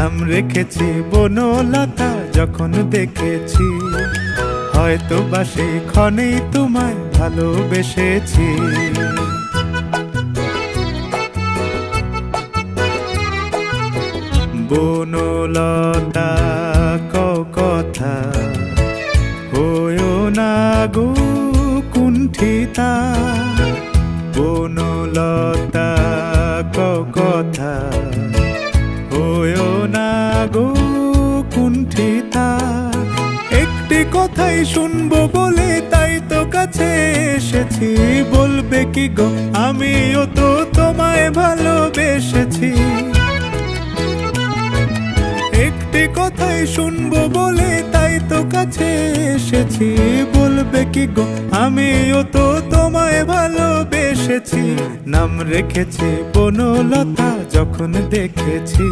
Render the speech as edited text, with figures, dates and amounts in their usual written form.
নাম রেখেছি বনলতা যখন দেখেছি, হয়তো বা সেই ক্ষণেই তোমায় ভালোবেসেছি। বনলতা কও কথা, হয়ো না গো কুণ্ঠিতা। বনলতা কও কথা, হয়ো না গো কুণ্ঠিতা। একটি কথাই শুনবো বলে তাই তো কাছে এসেছি, বলবে কি গো আমিও তো তোমায় ভালোবেসেছি। একটি কথাই শুনবো বলে তাই তো কাছে এসেছি, বলবে কি গো আমিও তো তোমায় ভালোবেসেছি। নাম রেখেছি বনলতা যখন দেখেছি,